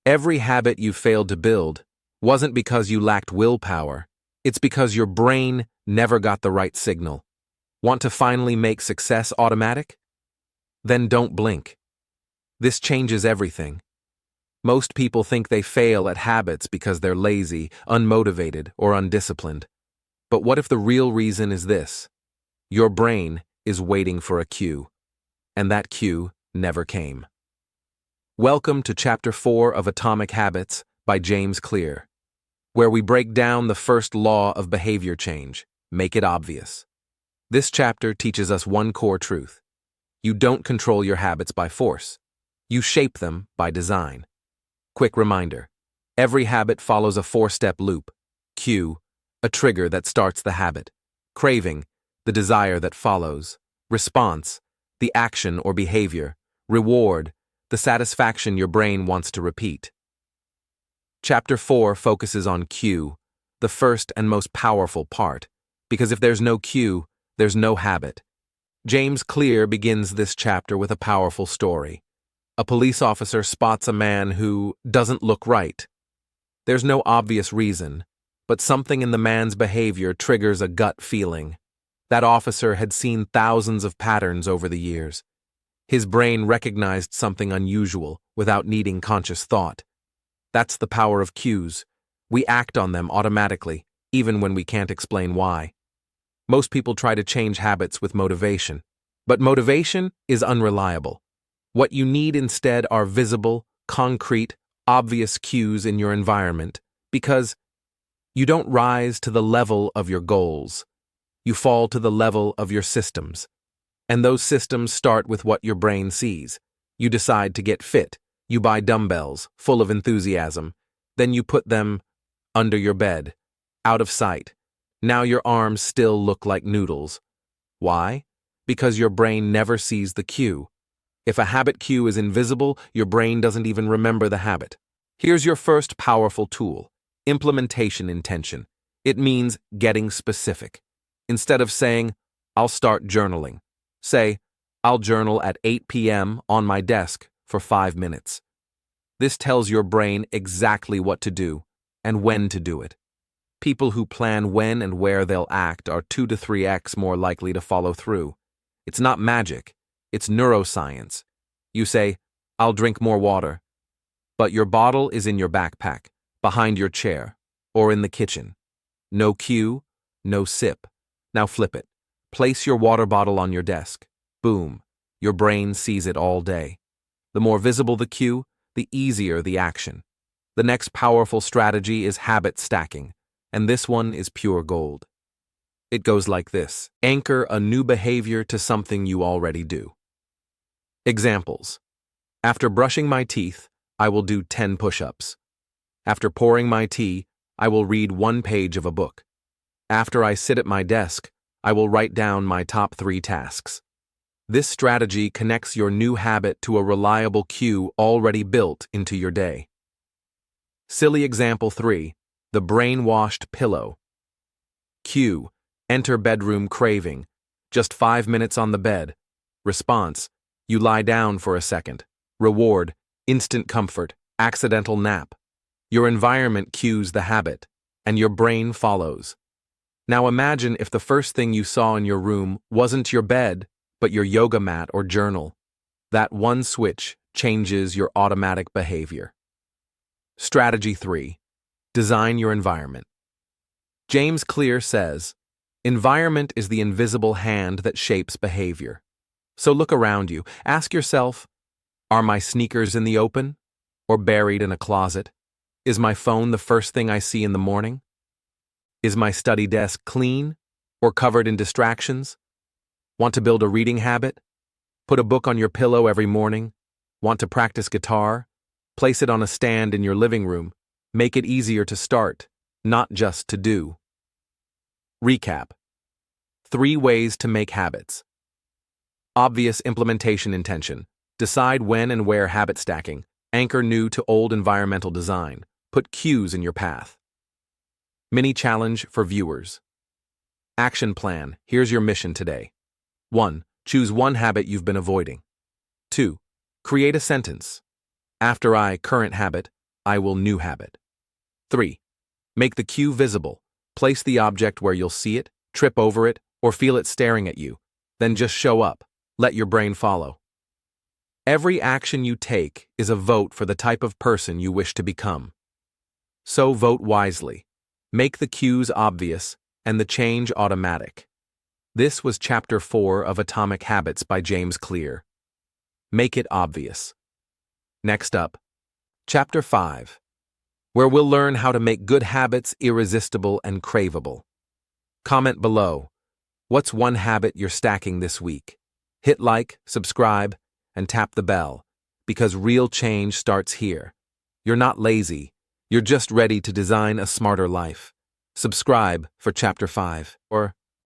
Every habit you failed to build wasn't because you lacked willpower, it's because your brain never got the right signal. Want to finally make success automatic? Then don't blink. This changes everything. Most people think they fail at habits because they're lazy, unmotivated, or undisciplined. But what if the real reason is this? Your brain is waiting for a cue, and that cue never came. Welcome to Chapter 4 of Atomic Habits by James Clear, where we break down the first law of behavior change: make it obvious. This chapter teaches us one core truth. You don't control your habits by force. You shape them by design. Quick reminder: every habit follows a four-step loop. Cue, a trigger that starts the habit. Craving, the desire that follows. Response, the action or behavior. Reward, the satisfaction your brain wants to repeat. Chapter 4 focuses on cue, the first and most powerful part, because if there's no cue, there's no habit. James Clear begins this chapter with a powerful story. A police officer spots a man who doesn't look right. There's no obvious reason, but something in the man's behavior triggers a gut feeling. That officer had seen thousands of patterns over the years. His brain recognized something unusual without needing conscious thought. That's the power of cues. We act on them automatically, even when we can't explain why. Most people try to change habits with motivation, but motivation is unreliable. What you need instead are visible, concrete, obvious cues in your environment, because you don't rise to the level of your goals. You fall to the level of your systems. And those systems start with what your brain sees. You decide to get fit. You buy dumbbells, full of enthusiasm. Then you put them under your bed, out of sight. Now your arms still look like noodles. Why? Because your brain never sees the cue. If a habit cue is invisible, your brain doesn't even remember the habit. Here's your first powerful tool: implementation intention. It means getting specific. Instead of saying, "I'll start journaling," say, "I'll journal at 8 p.m. on my desk for 5 minutes." This tells your brain exactly what to do and when to do it. People who plan when and where they'll act are 2 to 3x more likely to follow through. It's not magic, it's neuroscience. You say, "I'll drink more water," but your bottle is in your backpack, behind your chair, or in the kitchen. No cue, no sip. Now flip it. Place your water bottle on your desk. Boom. Your brain sees it all day. The more visible the cue, the easier the action. The next powerful strategy is habit stacking, and this one is pure gold. It goes like this: anchor a new behavior to something you already do. Examples: after brushing my teeth, I will do 10 push-ups. After pouring my tea, I will read 1 page of a book. After I sit at my desk, I will write down my top 3 tasks. This strategy connects your new habit to a reliable cue already built into your day. Silly example 3, the brainwashed pillow. Cue, enter bedroom craving. Just 5 minutes on the bed. Response, you lie down for a second. Reward, instant comfort, accidental nap. Your environment cues the habit, and your brain follows. Now imagine if the first thing you saw in your room wasn't your bed, but your yoga mat or journal. That one switch changes your automatic behavior. Strategy 3. Design your environment. James Clear says, environment is the invisible hand that shapes behavior. So look around you. Ask yourself, are my sneakers in the open or buried in a closet? Is my phone the first thing I see in the morning? Is my study desk clean or covered in distractions? Want to build a reading habit? Put a book on your pillow every morning. Want to practice guitar? Place it on a stand in your living room. Make it easier to start, not just to do. Recap. 3 ways to make habits. Obvious implementation intention. Decide when and where habit stacking. Anchor new to old environmental design. Put cues in your path. Mini challenge for viewers. Action plan. Here's your mission today. 1. Choose one habit you've been avoiding. 2. Create a sentence. After I, current habit, will new habit. 3. Make the cue visible. Place the object where you'll see it, trip over it, or feel it staring at you. Then just show up. Let your brain follow. Every action you take is a vote for the type of person you wish to become. So vote wisely. Make the cues obvious and the change automatic. This was Chapter 4 of Atomic Habits by James Clear. Make it obvious. Next up, Chapter 5, where we'll learn how to make good habits irresistible and craveable. Comment below. What's one habit you're stacking this week? Hit like, subscribe, and tap the bell, because real change starts here. You're not lazy. You're just ready to design a smarter life. Subscribe for Chapter 5, or